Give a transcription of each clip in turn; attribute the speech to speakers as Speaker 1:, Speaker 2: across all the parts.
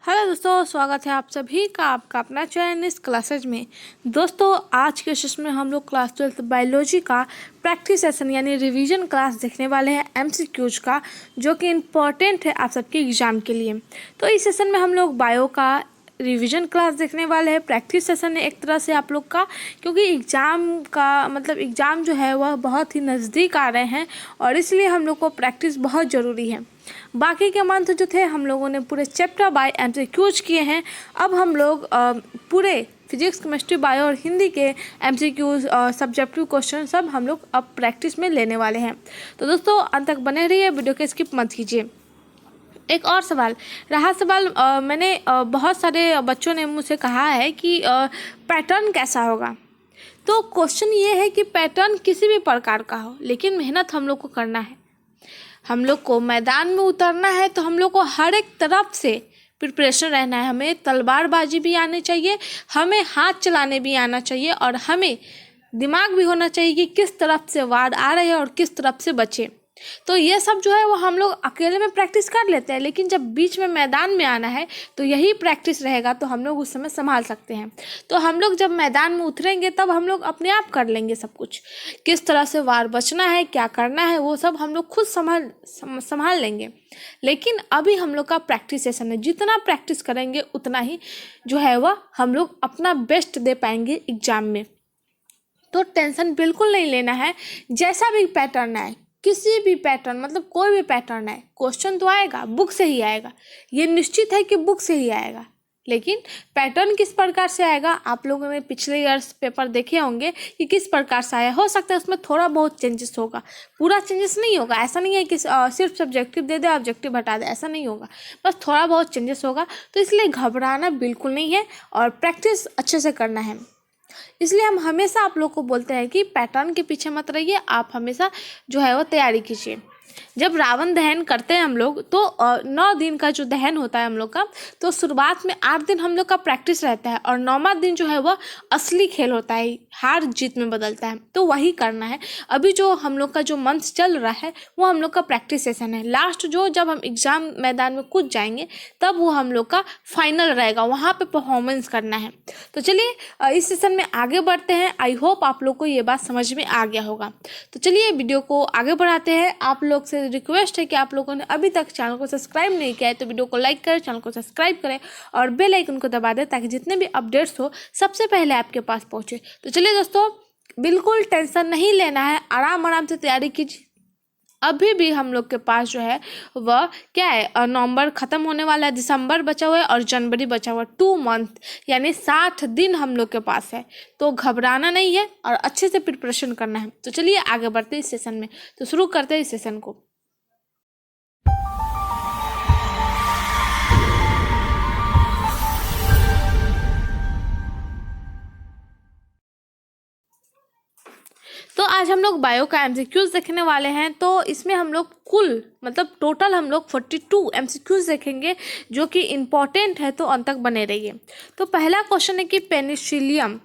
Speaker 1: Hello दोस्तों, स्वागत है आप सभी का आपका अपना चैनल इस क्लासेज में। दोस्तों, आज के सेशन में हम लोग क्लास 12 बायोलॉजी का प्रैक्टिस सेशन यानी रिवीजन क्लास देखने वाले हैं एमसीक्यूज का, जो कि इम्पॉर्टेंट है आप सबके एग्ज़ाम के लिए। तो इस सेशन में हम लोग बायो का रिवीजन क्लास देखने वाले हैं। प्रैक्टिस सेशन है एक तरह से आप लोग का, क्योंकि एग्ज़ाम जो है वह बहुत ही नज़दीक आ रहे हैं और इसलिए हम लोग को प्रैक्टिस बहुत ज़रूरी है। बाकी के मंथ जो थे हम लोगों ने पूरे चैप्टर बाय एमसीक्यूज किए हैं। अब हम लोग पूरे फिजिक्स, केमिस्ट्री, बायो और हिंदी के एमसीक्यूज सब्जेक्टिव क्वेश्चन सब हम लोग अब प्रैक्टिस में लेने वाले हैं। तो दोस्तों, अंत तक बने रहिए, वीडियो को स्किप मत कीजिए। एक और सवाल रहा मैंने बहुत सारे बच्चों ने मुझसे कहा है कि पैटर्न कैसा होगा। तो क्वेश्चन ये है कि पैटर्न किसी भी प्रकार का हो, लेकिन मेहनत हम लोग को करना है। हम लोग को मैदान में उतरना है तो हम लोग को हर एक तरफ से प्रिपरेशन रहना है। हमें तलवारबाजी भी आनी चाहिए, हमें हाथ चलाने भी आना चाहिए और हमें दिमाग भी होना चाहिए कि किस तरफ से वार आ रहे हैं और किस तरफ से बचे। तो ये सब जो है वो हम लोग अकेले में प्रैक्टिस कर लेते हैं, लेकिन जब बीच में मैदान में आना है तो यही प्रैक्टिस रहेगा तो हम लोग उस समय संभाल सकते हैं। तो हम लोग जब मैदान में उतरेंगे तब हम लोग अपने आप कर लेंगे सब कुछ। किस तरह से वार बचना है, क्या करना है, वो सब हम लोग खुद संभाल लेंगे। लेकिन अभी हम लोग का प्रैक्टिस सेशन है, जितना प्रैक्टिस करेंगे उतना ही जो है वह हम लोग अपना बेस्ट दे पाएंगे एग्जाम में। तो टेंशन बिल्कुल नहीं लेना है। जैसा भी पैटर्न आए, किसी भी पैटर्न मतलब कोई भी पैटर्न आए, क्वेश्चन तो आएगा, बुक से ही आएगा, ये निश्चित है कि बुक से ही आएगा। लेकिन पैटर्न किस प्रकार से आएगा, आप लोगों ने पिछले ईयर्स पेपर देखे होंगे कि किस प्रकार से आया। हो सकता है उसमें थोड़ा बहुत चेंजेस होगा, पूरा चेंजेस नहीं होगा। ऐसा नहीं है कि सिर्फ सब्जेक्टिव दे दे ऑब्जेक्टिव हटा दे, ऐसा नहीं होगा, बस थोड़ा बहुत चेंजेस होगा। तो इसलिए घबराना बिल्कुल नहीं है और प्रैक्टिस अच्छे से करना है। इसलिए हम हमेशा आप लोग को बोलते हैं कि पैटर्न के पीछे मत रहिए, आप हमेशा जो है वो तैयारी कीजिए। जब रावण दहन करते हैं हम लोग तो 9 दिन का जो दहन होता है हम लोग का, तो शुरुआत में 8 दिन हम लोग का प्रैक्टिस रहता है और 9वां दिन जो है वह असली खेल होता है, हार जीत में बदलता है। तो वही करना है। अभी जो हम लोग का जो मंथ चल रहा है वो हम लोग का प्रैक्टिस सेशन है। लास्ट जब हम एग्ज़ाम मैदान में कूद जाएंगे तब वो हम लोग का फाइनल रहेगा, वहाँ पर परफॉर्मेंस करना है। तो चलिए इस सेशन में आगे बढ़ते हैं। आई होप आप लोग को ये बात समझ में आ गया होगा। तो चलिए वीडियो को आगे बढ़ाते हैं। आप लोग से रिक्वेस्ट है कि आप लोगों ने अभी तक चैनल को सब्सक्राइब नहीं किया है तो वीडियो को लाइक करें, चैनल को सब्सक्राइब करें और बेल आइकन को दबा दें ताकि जितने भी अपडेट्स हो सबसे पहले आपके पास पहुंचे। तो चलिए दोस्तों, बिल्कुल टेंशन नहीं लेना है, आराम से तैयारी कीजिए। अभी भी हम लोग के पास जो है वह क्या है, नवंबर ख़त्म होने वाला है, दिसंबर बचा हुआ है और जनवरी बचा हुआ है। 2 मंथ यानी 60 दिन हम लोग के पास है। तो घबराना नहीं है और अच्छे से प्रिपरेशन करना है। तो चलिए आगे बढ़ते हैं इस सेशन में। तो शुरू करते हैं इस सेशन को। तो आज हम लोग बायो का एमसीक्यूज देखने वाले हैं। तो इसमें हम लोग कुल टोटल हम लोग 42 एमसीक्यूज देखेंगे जो कि इम्पॉर्टेंट है, तो अंत तक बने रहिए। तो पहला क्वेश्चन है कि पेनिसिलियम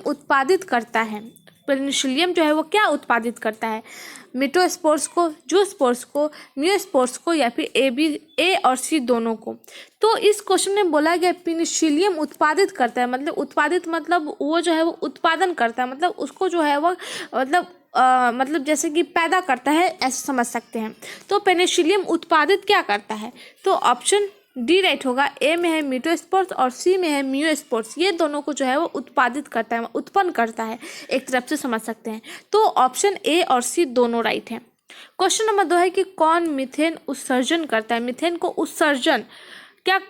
Speaker 1: उत्पादित करता है। पेनिसिलियम जो है वो क्या उत्पादित करता है? मिटोस्पोर्स को, जूस्पोर्स को, म्यूस्पोर्स को या फिर ए और सी दोनों को। तो इस क्वेश्चन में बोला गया पेनिसिलियम उत्पादित करता है, मतलब वो जो है वो उत्पादन करता है, मतलब उसको जो है वो जैसे कि पैदा करता है, ऐसे समझ सकते हैं। तो पेनिसिलियम उत्पादित क्या करता है? तो ऑप्शन डी राइट होगा। ए में है मिटोस्पोर्स और सी में है म्यूस्पोर्स। ये दोनों को जो है वो उत्पादित करता है, उत्पन्न करता है, एक तरफ से समझ सकते हैं। तो ऑप्शन ए और सी दोनों राइट हैं। क्वेश्चन नंबर 2 है कि कौन मीथेन उत्सर्जन करता है? मीथेन को उत्सर्जन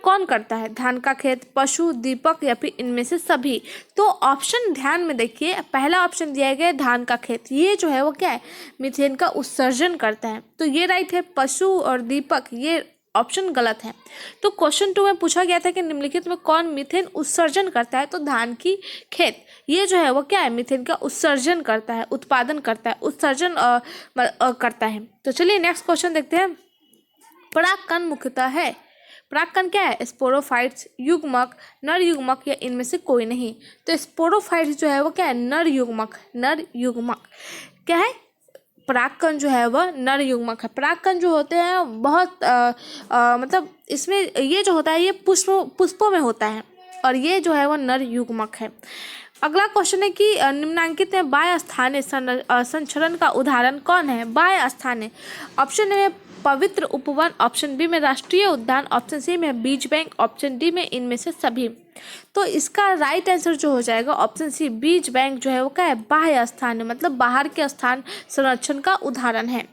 Speaker 1: कौन करता है? धान का खेत, पशु, दीपक या फिर इनमें से सभी। तो ऑप्शन ध्यान में देखिए, पहला ऑप्शन दिया गया है धान का खेत, ये जो है वो क्या है, मीथेन का उत्सर्जन करता है। तो ये राइट है। पशु और दीपक ये ऑप्शन गलत है। तो क्वेश्चन 2 में पूछा गया था कि निम्नलिखित में कौन मीथेन उत्सर्जन करता है? तो धान की खेत ये जो है वो क्या है, मीथेन का उत्सर्जन करता है, उत्पादन करता है, उत्सर्जन करता है। तो चलिए नेक्स्ट क्वेश्चन देखते हैं। परागकण मुख्यतः है, परागकण क्या है? स्पोरोफाइट्स, युग्मक, नर युग्मक या इनमें से कोई नहीं। तो स्पोरोफाइट्स जो है वो क्या है, नर युग्मक क्या है, परागकण जो है वह नर युग्मक है। परागकण जो होते हैं बहुत मतलब इसमें ये जो होता है ये पुष्पों में होता है और ये जो है वह नर युग्मक है। अगला क्वेश्चन है कि निम्नांकित में बाह्य स्थानीय संचरण का उदाहरण कौन है? बाह्य स्थानीय, ऑप्शन ए पवित्र उपवन, ऑप्शन बी में राष्ट्रीय उद्यान, ऑप्शन सी में बीज बैंक, ऑप्शन डी में इनमें से सभी। तो इसका राइट आंसर जो हो जाएगा ऑप्शन सी बीज बैंक जो है वो क्या है? बाह्य स्थानीय, मतलब बाहर के स्थान संरक्षण का उदाहरण है।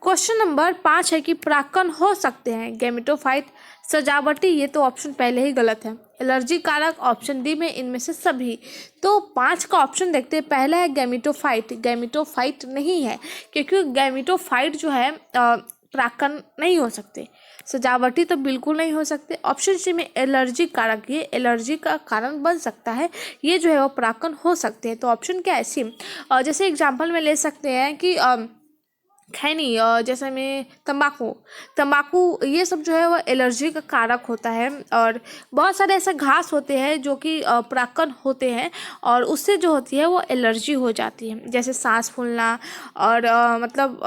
Speaker 1: क्वेश्चन नंबर 5 है कि परागकण हो सकते हैं गैमेटोफाइट, सजावटी, ये तो ऑप्शन पहले ही गलत है, एलर्जी कारक, ऑप्शन डी में इनमें से सभी। तो 5 का ऑप्शन देखते हैं। पहला है गैमेटोफाइट, गैमेटोफाइट नहीं है क्योंकि गैमेटोफाइट जो है परागकण नहीं हो सकते। सजावटी तो बिल्कुल नहीं हो सकते। ऑप्शन सी में एलर्जी कारक, ये एलर्जी का कारण बन सकता है, ये जो है वो परागकण हो सकते हैं। तो ऑप्शन क्या है? सी। जैसे एग्जाम्पल में ले सकते हैं कि खैनी, जैसे में तंबाकू ये सब जो है वो एलर्जी का कारक होता है। और बहुत सारे ऐसे घास होते हैं जो कि परागकण होते हैं और उससे जो होती है वो एलर्जी हो जाती है, जैसे सांस फूलना और मतलब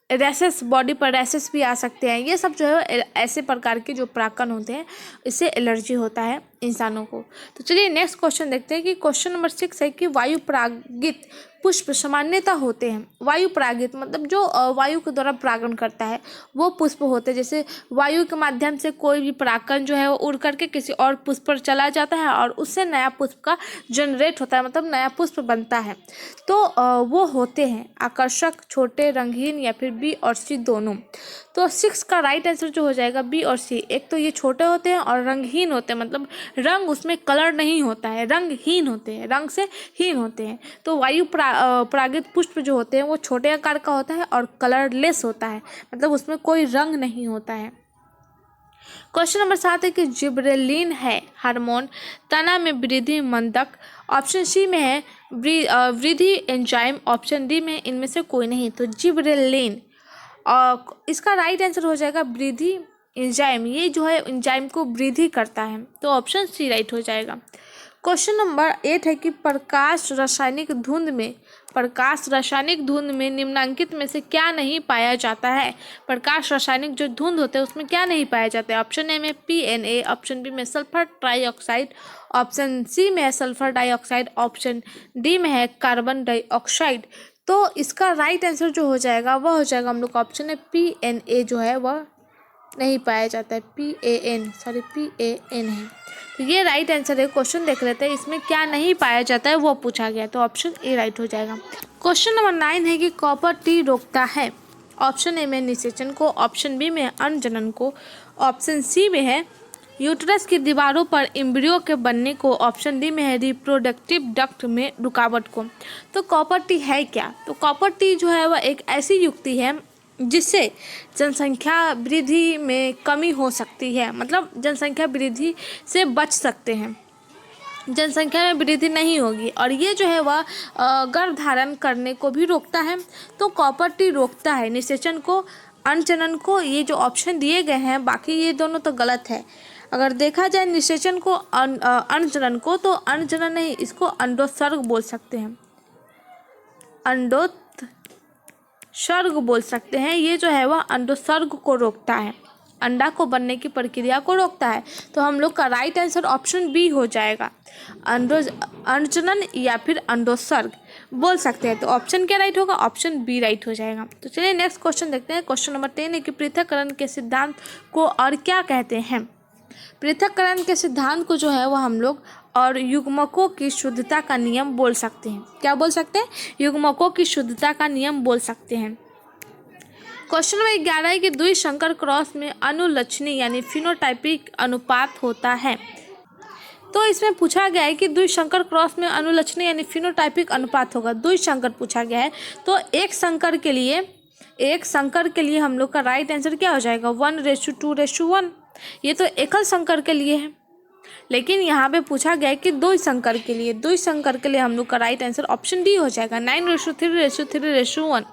Speaker 1: रैसेस, बॉडी पर रैसेस भी आ सकते हैं। ये सब जो है ऐसे प्रकार के जो परागकण होते हैं इससे एलर्जी होता है इंसानों को। तो चलिए नेक्स्ट क्वेश्चन देखते हैं कि क्वेश्चन नंबर 6 है कि वायु परागित पुष्प सामान्यता होते हैं। वायु परागित मतलब जो वायु के द्वारा परागण करता है वो पुष्प होते हैं। जैसे वायु के माध्यम से कोई भी परागकण जो है वो उड़ करके किसी और पुष्प पर चला जाता है और उससे नया पुष्प का जनरेट होता है, मतलब नया पुष्प बनता है। तो वो होते हैं आकर्षक, छोटे, रंगीन या फिर बी और सी दोनों। तो 6 का राइट आंसर जो हो जाएगा बी और सी। एक तो ये छोटे होते हैं और रंगहीन होते हैं, मतलब रंग उसमें कलर नहीं होता है, रंगहीन होते हैं, रंग से हीन होते हैं। तो वायु परागित पुष्प जो होते हैं वो छोटे आकार का होता है और कलरलेस होता है, मतलब उसमें कोई रंग नहीं होता है। क्वेश्चन नंबर 7 है कि जिब्रेलिन है हार्मोन, तना में वृद्धि मंदक, ऑप्शन सी में है वृद्धि एंजाइम, ऑप्शन डी में इनमें से कोई नहीं। तो जिब्रेलिन और इसका राइट आंसर हो जाएगा वृद्धि एंजाइम, ये जो है एंजाइम को वृद्धि करता है। तो ऑप्शन सी राइट हो जाएगा। क्वेश्चन नंबर 8 है कि प्रकाश रासायनिक धुंध में निम्नांकित में से क्या नहीं पाया जाता है? प्रकाश रासायनिक जो धुंध होते हैं उसमें क्या नहीं पाया जाता है? ऑप्शन ए में PNA, ऑप्शन बी में सल्फर ट्राईऑक्साइड, ऑप्शन सी में है सल्फर डाइऑक्साइड, ऑप्शन डी में है कार्बन डाइऑक्साइड। तो इसका राइट आंसर जो हो जाएगा वह हो जाएगा हम लोग का ऑप्शन है PNA जो है वह नहीं पाया जाता है, PAN है। तो ये राइट आंसर है। क्वेश्चन देख लेते हैं इसमें क्या नहीं पाया जाता है वो पूछा गया, तो ऑप्शन ए राइट हो जाएगा। क्वेश्चन नंबर 9 है कि कॉपर टी रोकता है। ऑप्शन ए में निषेचन को, ऑप्शन बी में अन्न जनन को, ऑप्शन सी में है यूट्रस की दीवारों पर एम्ब्रियो के बनने को, ऑप्शन डी में है रिप्रोडक्टिव डक्ट में रुकावट को। तो कॉपर टी है क्या? तो कॉपर टी जो है वह एक ऐसी युक्ति है जिससे जनसंख्या वृद्धि में कमी हो सकती है, मतलब जनसंख्या वृद्धि से बच सकते हैं, जनसंख्या में वृद्धि नहीं होगी। और ये जो है वह गर्भधारण करने को भी रोकता है। तो कॉपर टी रोकता है निषेचन को, अनजनन को, ये जो ऑप्शन दिए गए हैं बाकी ये दोनों तो गलत है। अगर देखा जाए निषेचन को अनजनन को, तो अनजनन नहीं, इसको अंडोत्सर्ग बोल सकते हैं, अंडोत्सर्ग बोल सकते हैं। ये जो है वह अंडोत्सर्ग को रोकता है, अंडा को बनने की प्रक्रिया को रोकता है। तो हम लोग का राइट आंसर ऑप्शन बी हो जाएगा, अंडजनन या फिर अंडोत्सर्ग बोल सकते हैं। तो ऑप्शन क्या राइट होगा? ऑप्शन बी राइट हो जाएगा। तो चलिए नेक्स्ट क्वेश्चन देखते हैं। क्वेश्चन नंबर 10 है कि पृथक्करण के सिद्धांत को और क्या कहते हैं? पृथक्करण के सिद्धांत को जो है वो हम लोग और युग्मकों की शुद्धता का नियम बोल सकते हैं। क्या बोल सकते हैं? युग्मकों की शुद्धता का नियम बोल सकते हैं। क्वेश्चन नंबर 11 है कि द्विसंकर क्रॉस में अनुलक्षणी यानी फिनोटाइपिक अनुपात होता है। तो इसमें पूछा गया है कि द्विसंकर क्रॉस में अनुलक्षणी यानी फिनोटाइपिक अनुपात होगा। द्विसंकर पूछा गया है, तो एक संकर के लिए हम लोग का राइट आंसर क्या हो जाएगा? 1:2:1। ये तो एकल संकर के लिए है, लेकिन यहाँ पे पूछा गया है कि द्विसंकर के लिए हम लोग का राइट आंसर ऑप्शन डी हो जाएगा, 9:3:3:1।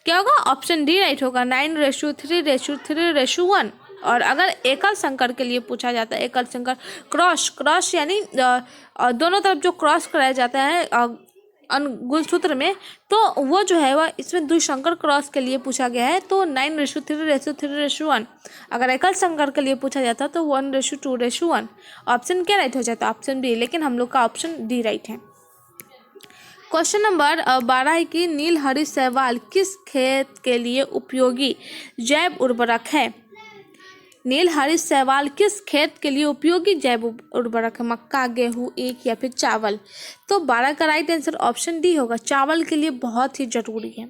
Speaker 1: क्या होगा? ऑप्शन डी राइट होगा, 9:3:3:1। और अगर एकल संकर के लिए पूछा जाता है, एकल संकर क्रॉस यानी दोनों तरफ जो क्रॉस कराया जाता है गुणसूत्र में, तो वो जो है वह इसमें द्विसंकर क्रॉस के लिए पूछा गया है, तो 9:3:3:1। अगर एकल संकर के लिए पूछा जाता तो 1:2:1। ऑप्शन क्या राइट हो जाता? ऑप्शन बी, लेकिन हम लोग का ऑप्शन डी राइट है। क्वेश्चन नंबर 12 है कि नीलहरी शैवाल किस खेत के लिए उपयोगी जैव उर्वरक है? नीलहरी शैवाल किस खेत के लिए उपयोगी जैव उर्वरक है? मक्का, गेहूं, ईख या फिर चावल? तो 12 का राइट आंसर ऑप्शन डी होगा, चावल के लिए बहुत ही जरूरी है।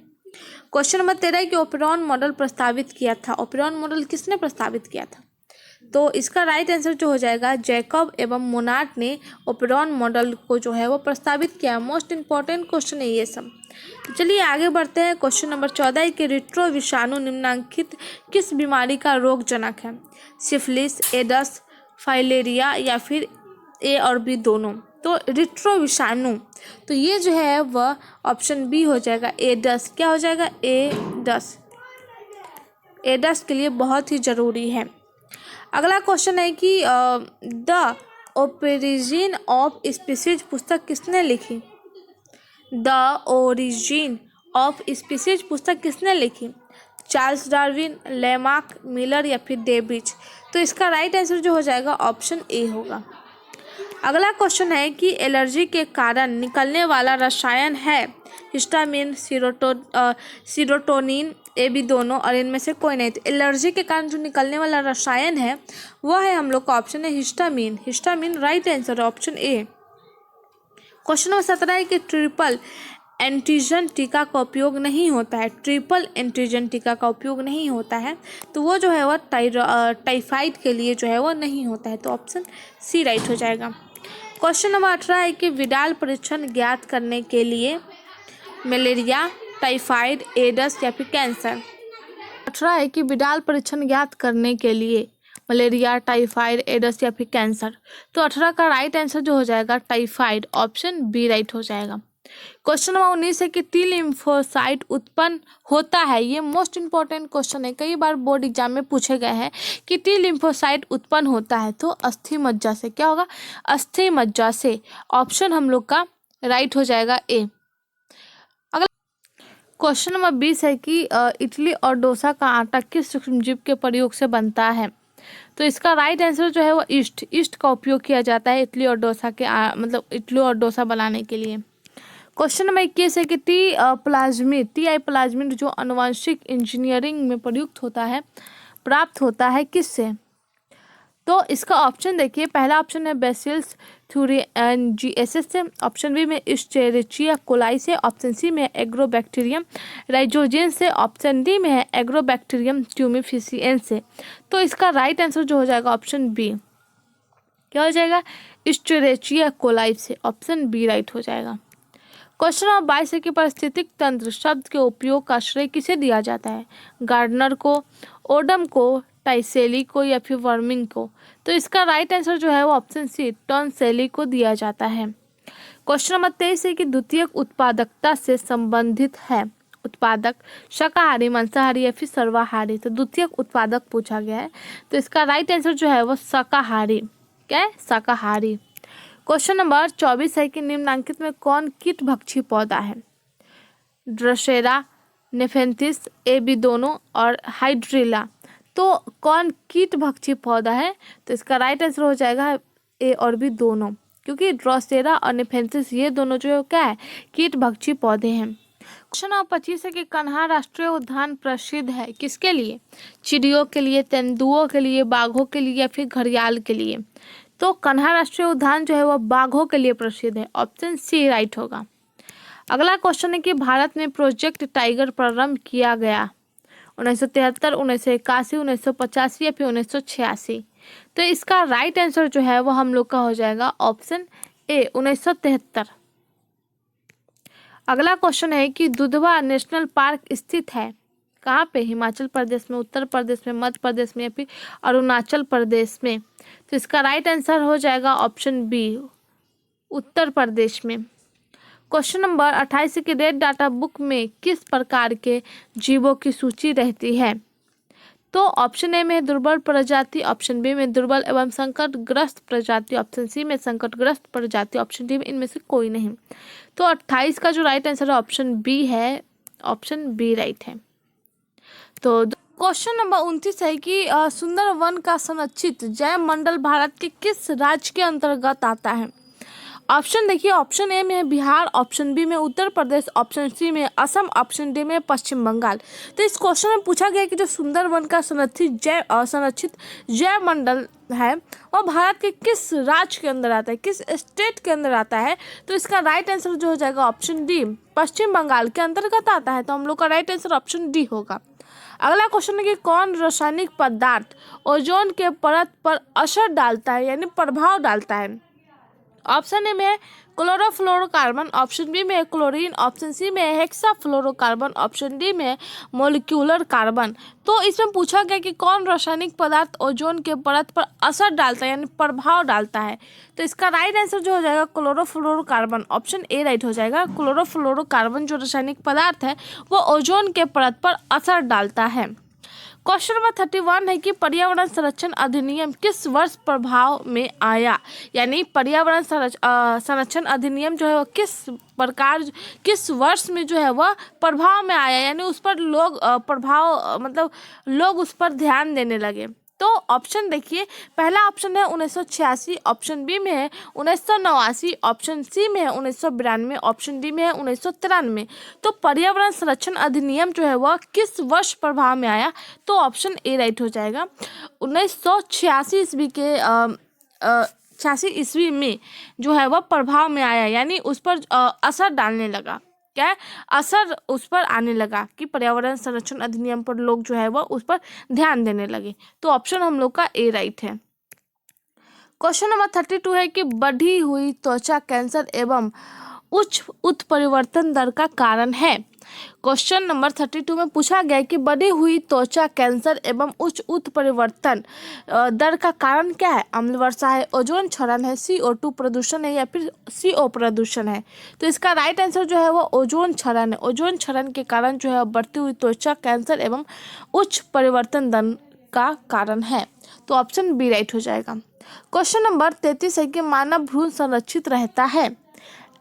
Speaker 1: क्वेश्चन नंबर 13 कि ओपेरॉन मॉडल प्रस्तावित किया था। ओपेरॉन मॉडल किसने प्रस्तावित किया था? तो इसका राइट आंसर जो हो जाएगा, जैकब एवं मोनार्ड ने ओपेरॉन मॉडल को जो है वो प्रस्तावित किया। मोस्ट इंपॉर्टेंट क्वेश्चन है ये सब। तो चलिए आगे बढ़ते हैं। क्वेश्चन नंबर 14 कि रेट्रो विषाणु निम्नलिखित किस बीमारी का रोगजनक है? सिफिलिस, एडस, फाइलेरिया या फिर ए और बी दोनों? तो रेट्रो विषाणु, तो ये जो है वह ऑप्शन बी हो जाएगा, एडस। क्या हो जाएगा? एडस। एडस के लिए बहुत ही ज़रूरी है। अगला क्वेश्चन है कि द ओरिजिन ऑफ स्पीसीज पुस्तक किसने लिखी? द ओरिजिन ऑफ स्पीसीज पुस्तक किसने लिखी? चार्ल्स डार्विन, लेमार्क, मिलर या फिर डेविड? तो इसका राइट आंसर जो हो जाएगा ऑप्शन ए होगा। अगला क्वेश्चन है कि एलर्जी के कारण निकलने वाला रसायन है हिस्टामिन, सीरोटोनिन, ए बी दोनों और इनमें से कोई नहीं? तो एलर्जी के कारण जो निकलने वाला रसायन है वह है हम लोग का ऑप्शन है histamine. Histamine right answer option A. Question number 17 है कि ट्रिपल एंटीजन टीका का उपयोग नहीं होता है। ट्रिपल एंटीजन टीका का उपयोग नहीं होता है, तो वो जो है वह टाइफाइड के लिए जो है वो नहीं होता है, तो ऑप्शन सी राइट हो जाएगा। क्वेश्चन नंबर 18 है कि विडाल परीक्षण ज्ञात करने के लिए मलेरिया, टाइफाइड, एडस या फिर कैंसर? 18 है कि विडाल परीक्षण ज्ञात करने के लिए मलेरिया, टाइफाइड, एडस या फिर कैंसर? तो 18 का राइट आंसर जो हो जाएगा टाइफाइड, ऑप्शन बी राइट हो जाएगा। क्वेश्चन नंबर 19 है कि टी लिम्फोसाइट उत्पन्न होता है। ये मोस्ट इंपॉर्टेंट क्वेश्चन है, कई बार बोर्ड एग्जाम में पूछे गए हैं कि टी लिम्फोसाइट उत्पन्न होता है, तो अस्थि मज्जा से। क्या होगा? अस्थि मज्जा से। ऑप्शन हम लोग का राइट हो जाएगा ए। अगला क्वेश्चन नंबर 20 है कि इडली और डोसा का आटा किस सूक्ष्मजीव के प्रयोग से बनता है? तो इसका राइट आंसर जो है वो ईस्ट का उपयोग किया जाता है इडली और डोसा के मतलब इडली और डोसा बनाने के लिए। क्वेश्चन नंबर 21 है कि टी आई प्लाज्मिड जो आनुवंशिक इंजीनियरिंग में प्रयुक्त होता है प्राप्त होता है किससे? तो इसका ऑप्शन देखिए, पहला ऑप्शन है बेसिलस थ्यूरियनजीएसएस से, ऑप्शन बी में इस्चेरिचिया कोलाई से, ऑप्शन सी में एग्रोबैक्टीरियम राइजोजेन से, ऑप्शन डी में है एग्रोबैक्टीरियम ट्यूमिफिसिएंस से। तो इसका राइट आंसर जो हो जाएगा ऑप्शन बी। क्या हो जाएगा? इस्चेरिचिया कोलाई से, ऑप्शन बी राइट हो जाएगा। क्वेश्चन नंबर 22 है कि पारिस्थितिक तंत्र शब्द के उपयोग का श्रेय किसे दिया जाता है? गार्डनर को, ओडम को, टाइसेली को या फिर वर्मिंग को? तो इसका राइट आंसर जो है वो ऑप्शन सी टॉनसेली को दिया जाता है। क्वेश्चन नंबर 23 है कि द्वितीयक उत्पादकता से संबंधित है। उत्पादक शाकाहारी, मांसाहारी या फिर सर्वाहारी? तो द्वितीयक उत्पादक पूछा गया है, तो इसका राइट आंसर जो है वो शाकाहारी। क्या है? शाकाहारी। क्वेश्चन नंबर 24 है कि निम्नलिखित में कौन कीटभक्षी पौधा है? ड्रोसेरा, नेफेंथिस, ए बी दोनों और हाइड्रिला? तो कौन कीटभक्षी पौधा है? तो इसका राइट आंसर हो जाएगा ए और बी दोनों, क्योंकि ड्रोसेरा और नेफेंथिस ये दोनों जो है क्या है? कीटभक्षी पौधे हैं। क्वेश्चन नंबर 25 है कि कान्हा राष्ट्रीय उद्यान प्रसिद्ध है किसके लिए? चिड़ियों के लिए, तेंदुओं के लिए, बाघों के लिए या फिर घड़ियाल के लिए? तो कान्हा राष्ट्रीय उद्यान जो है वह बाघों के लिए प्रसिद्ध है, ऑप्शन सी राइट होगा। अगला क्वेश्चन है कि भारत में प्रोजेक्ट टाइगर प्रारंभ किया गया 1973, 1981, 1985 या फिर 1986? तो इसका राइट आंसर जो है वो हम लोग का हो जाएगा ऑप्शन ए 1973। अगला क्वेश्चन है कि दुधवा नेशनल पार्क स्थित है कहाँ पे? हिमाचल प्रदेश में, उत्तर प्रदेश में, मध्य प्रदेश में या फिर अरुणाचल प्रदेश में? तो इसका राइट आंसर हो जाएगा ऑप्शन बी उत्तर प्रदेश में। क्वेश्चन नंबर 28 की रेड डाटा बुक में किस प्रकार के जीवों की सूची रहती है? तो ऑप्शन ए में दुर्बल प्रजाति, ऑप्शन बी में दुर्बल एवं संकटग्रस्त प्रजाति, ऑप्शन सी में संकटग्रस्त प्रजाति, ऑप्शन डी में इनमें से कोई नहीं। तो 28 का जो राइट आंसर है ऑप्शन बी है, ऑप्शन बी राइट है। तो क्वेश्चन नंबर 29 है कि सुंदरवन का संरक्षित जैव मंडल भारत के किस राज्य के अंतर्गत आता है। ऑप्शन देखिए, ऑप्शन ए में है बिहार, ऑप्शन बी में उत्तर प्रदेश, ऑप्शन सी में असम, ऑप्शन डी में पश्चिम बंगाल। तो इस क्वेश्चन में पूछा गया कि जो सुंदरवन का संरक्षित जैव मंडल है वो भारत के किस राज्य के अंदर आता है, किस स्टेट के अंदर आता है। तो इसका राइट आंसर जो हो जाएगा ऑप्शन डी, पश्चिम बंगाल के अंतर्गत आता है। तो हम लोग का राइट आंसर ऑप्शन डी होगा। अगला क्वेश्चन है कि कौन रासायनिक पदार्थ ओजोन के परत पर असर डालता है यानी प्रभाव डालता है। ऑप्शन ए में है क्लोरोफ्लोरोकार्बन, ऑप्शन बी में है क्लोरीन, ऑप्शन सी में है हेक्साफ्लोरोकार्बन, ऑप्शन डी में है मोलिक्यूलर कार्बन। तो इसमें पूछा गया कि कौन रासायनिक पदार्थ ओजोन के परत पर असर डालता है यानी प्रभाव डालता है। तो इसका राइट आंसर जो हो जाएगा क्लोरोफ्लोरोकार्बन, ऑप्शन ए राइट हो जाएगा। क्लोरोफ्लोरोकार्बन जो रासायनिक पदार्थ है वो ओजोन के परत पर असर डालता है। क्वेश्चन नंबर 31 है कि पर्यावरण संरक्षण अधिनियम किस वर्ष प्रभाव में आया, यानी पर्यावरण संरक्षण अधिनियम जो है वो किस वर्ष में जो है वह प्रभाव में आया, यानी उस पर लोग लोग उस पर ध्यान देने लगे। तो ऑप्शन देखिए, पहला ऑप्शन है 1986, ऑप्शन बी में है 1989, ऑप्शन सी में है 1992, ऑप्शन डी में है 1993। तो पर्यावरण संरक्षण अधिनियम जो है वह किस वर्ष प्रभाव में आया, तो ऑप्शन ए राइट हो जाएगा। 1986 ईस्वी के 86 ईस्वी में जो है वह प्रभाव में आया, यानी उस पर असर डालने लगा, क्या है असर उस पर आने लगा कि पर्यावरण संरक्षण अधिनियम पर लोग जो है वो उस पर ध्यान देने लगे। तो ऑप्शन हम लोग का ए राइट है। क्वेश्चन नंबर 32 है कि बढ़ी हुई त्वचा कैंसर एवं उच्च उत्परिवर्तन दर का कारण है। क्वेश्चन नंबर 32 में पूछा गया कि बढ़ी हुई त्वचा कैंसर एवं उच्च उत्परिवर्तन दर का कारण क्या है। अम्ल वर्षा है, ओजोन क्षरण है, CO2 प्रदूषण है या फिर CO प्रदूषण है। तो इसका राइट आंसर जो है वो ओजोन क्षरण है। ओजोन क्षरण के कारण जो है बढ़ती हुई त्वचा कैंसर एवं उच्च परिवर्तन दर का कारण है। तो ऑप्शन बी राइट हो जाएगा। क्वेश्चन नंबर 33 है कि मानव भ्रूण संरक्षित रहता है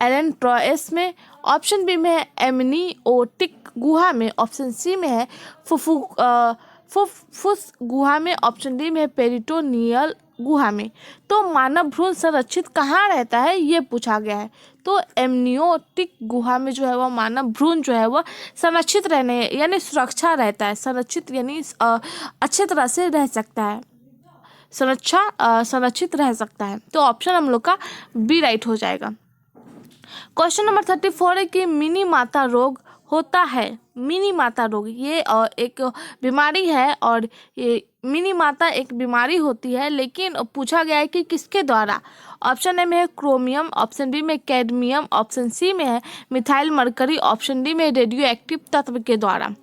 Speaker 1: एलेंट्रॉयस में, ऑप्शन बी में है एमनियोटिक गुहा में, ऑप्शन सी में है फुफ्फुस गुहा में, ऑप्शन डी में है पेरिटोनियल गुहा में। तो मानव भ्रूण संरक्षित कहाँ रहता है ये पूछा गया है। तो एमनियोटिक गुहा में जो है वह मानव भ्रूण जो है वह संरक्षित रहने यानी सुरक्षा रहता है, संरक्षित यानी अच्छे तरह से रह सकता है, संरक्षित रह सकता है। तो ऑप्शन हम लोग का बी राइट हो जाएगा। क्वेश्चन नंबर 34 है कि मिनी माता रोग होता है। मिनी माता रोग ये एक बीमारी है और ये मिनी माता एक बीमारी होती है, लेकिन पूछा गया है कि किसके द्वारा। ऑप्शन ए में है क्रोमियम, ऑप्शन बी में कैडमियम, ऑप्शन सी में है मिथाइल मरकरी, ऑप्शन डी में रेडियो एक्टिव तत्व के द्वारा।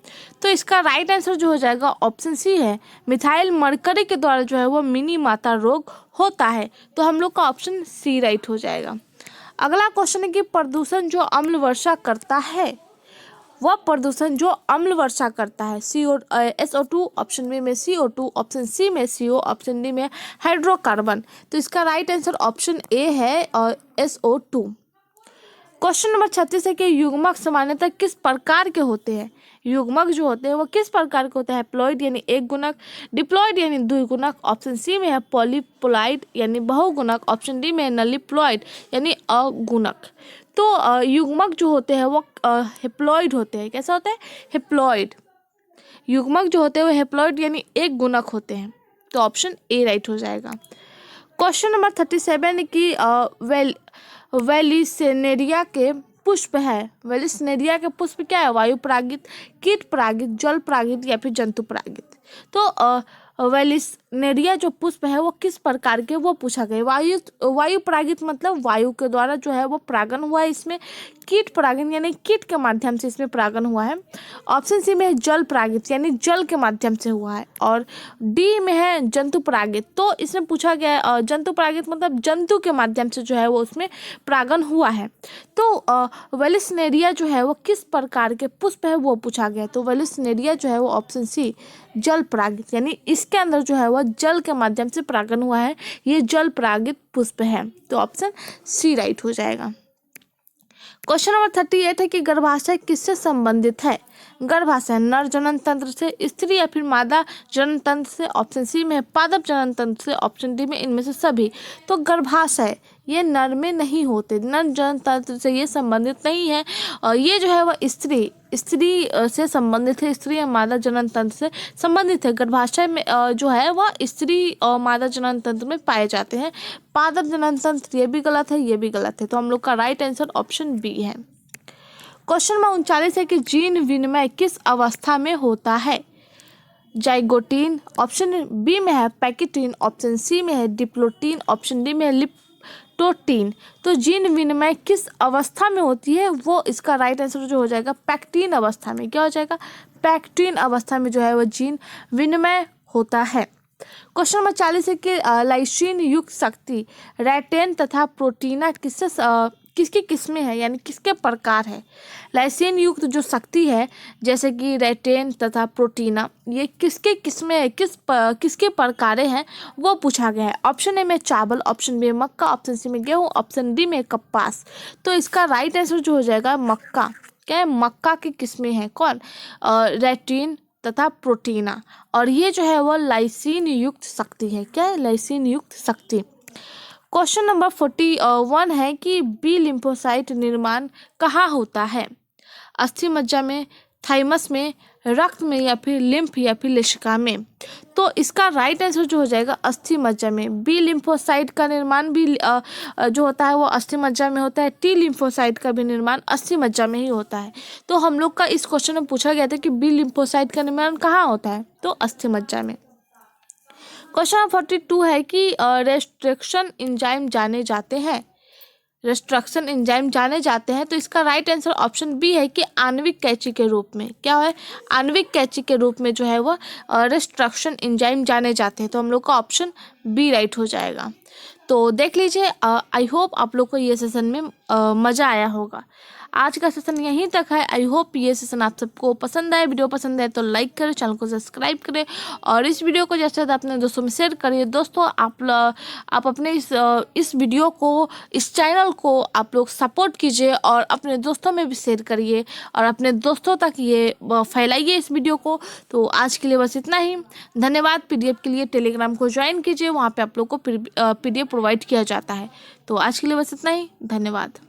Speaker 1: तो इसका राइट आंसर जो हो जाएगा ऑप्शन सी है, मिथाइल मरकरी के द्वारा जो है वो मिनी माता रोग होता है। तो हम लोग का ऑप्शन सी राइट हो जाएगा। अगला क्वेश्चन है कि प्रदूषण जो अम्ल वर्षा करता है, वह प्रदूषण जो अम्ल वर्षा करता है SO2, ऑप्शन बी में CO2, ऑप्शन सी में CO, ऑप्शन डी में हाइड्रोकार्बन। तो इसका राइट आंसर ऑप्शन ए है और SO2। क्वेश्चन नंबर 36 है कि युग्मक सामान्यतः किस प्रकार के होते हैं। युग्मक जो होते हैं वो किस प्रकार के होते हैं। हैप्लॉइड यानी एक गुणक, डिप्लॉइड यानी द्विगुणक, ऑप्शन सी में है पॉलीप्लॉइड यानी बहुगुणक, ऑप्शन डी में है नलिप्लॉइड यानी अगुणक। तो युग्मक जो होते हैं वो हैप्लॉइड होते हैं। कैसा होता है हैप्लॉइड। युग्मक जो होते हैं वो हैप्लॉइड यानी एक गुणक होते हैं। तो ऑप्शन ए राइट हो जाएगा। क्वेश्चन नंबर 37 की वेलिसेनेरिया के पुष्प है। वेलिसेनेरिया के पुष्प क्या है। वायु परागित, कीट परागित, जल परागित या फिर जंतु परागित। तो नेरिया जो पुष्प है वो किस प्रकार के, वो पूछा गया। वायु परागित मतलब वायु के द्वारा जो है वो परागन हुआ है इसमें। कीट परागन यानी कीट के माध्यम से इसमें परागन हुआ है। ऑप्शन सी में है जल परागित यानी जल के माध्यम से हुआ है। और डी में है जंतु परागित। तो इसमें पूछा गया है जंतु परागित मतलब जंतु के माध्यम से जो है वो उसमें परागन हुआ है। तो वेलिस्नेरिया जो है वो किस प्रकार के पुष्प है वो पूछा गया। तो वेलिस्नेरिया जो है वो ऑप्शन सी जल परागित यानी इसके अंदर जो है वह जल के माध्यम से परागन हुआ है, ये जल परागित पुष्प है। तो ऑप्शन सी राइट हो जाएगा। क्वेश्चन नंबर 38 है कि गर्भाशय किससे संबंधित है। गर्भाशय नर जनन तंत्र से, स्त्री या फिर मादा जनन तंत्र से। ऑप्शन सी में पादप जनन तंत्र से, ऑप्शन डी में इनमें से सभी। तो गर्भाशय ये नर में नहीं होते, नर जनन तंत्र से ये संबंधित नहीं है। और ये जो है वह स्त्री से संबंधित है, स्त्री या मादा जनन तंत्र से संबंधित है। गर्भाशय में जो है वह स्त्री और मादा जनन तंत्र में पाए जाते हैं। पादप जनन तंत्र ये भी गलत है, ये भी गलत है। तो हम लोग का राइट आंसर ऑप्शन बी है। क्वेश्चन नंबर 39 है कि जीन विनिमय किस अवस्था में होता है। जाइगोटीन, ऑप्शन बी में है पैकेटीन, ऑप्शन सी में है डिप्लोटीन, ऑप्शन डी में है लिप्टोटीन। तो जीन विनिमय किस अवस्था में होती है, वो इसका राइट आंसर जो हो जाएगा पैक्टीन अवस्था में। क्या हो जाएगा, पैक्टीन अवस्था में जो है वो जीन विनिमय होता है। क्वेश्चन नंबर 40 है कि लाइसिन युक्त शक्ति रेटेन तथा प्रोटीना किसकी किस्में है यानी किसके प्रकार है। लाइसिन युक्त जो शक्ति है जैसे कि रेटेन तथा प्रोटीना, ये किसके किस्में है, किसके प्रकार हैं वो पूछा गया है। ऑप्शन ए में चावल, ऑप्शन बी में मक्का, ऑप्शन सी में गेहूँ, ऑप्शन डी में कपास। तो इसका राइट आंसर जो हो जाएगा मक्का। क्या है, मक्का की किस्में हैं कौन, रेटिन तथा प्रोटीना। और ये जो है वो लाइसिन युक्त शक्ति है। क्या है, लाइसिन युक्त शक्ति। क्वेश्चन नंबर 41 है कि बी लिम्फोसाइट निर्माण कहाँ होता है। अस्थि मज्जा में, थाइमस में, रक्त में या फिर लिम्फ या फिर लेशिका में। तो इसका राइट आंसर जो हो जाएगा अस्थि मज्जा में। बी लिम्फोसाइट का निर्माण भी जो होता है वो अस्थि मज्जा में होता है। टी लिम्फोसाइट का भी निर्माण अस्थि मज्जा में ही होता है। तो हम लोग का इस क्वेश्चन में पूछा गया था कि बी लिम्फोसाइट का निर्माण कहाँ होता है, तो अस्थि मज्जा में। क्वेश्चन नंबर 42 है कि रेस्ट्रिक्शन एंजाइम जाने जाते हैं। रेस्ट्रक्शन एंजाइम जाने जाते हैं। तो इसका राइट आंसर ऑप्शन बी है कि आणविक कैंची के रूप में। क्या है, आणविक कैंची के रूप में जो है वो रेस्ट्रक्शन एंजाइम जाने जाते हैं। तो हम लोग का ऑप्शन बी राइट हो जाएगा। तो देख लीजिए, आई होप आप लोग को ये सेशन में मज़ा आया होगा। आज का सेशन यहीं तक है। आई होप ये सेशन आप सबको पसंद आए। वीडियो पसंद आए तो लाइक करें, चैनल को सब्सक्राइब करें और इस वीडियो को जैसे अपने दोस्तों में शेयर करिए। दोस्तों आप अपने इस वीडियो को, इस चैनल को आप लोग सपोर्ट कीजिए और अपने दोस्तों में भी शेयर करिए और अपने दोस्तों तक ये फैलाइए इस वीडियो को। तो आज के लिए बस इतना ही। धन्यवाद। PDF के लिए टेलीग्राम को ज्वाइन कीजिए, वहाँ पर आप लोग को PDF प्रोवाइड किया जाता है। तो आज के लिए बस इतना ही। धन्यवाद।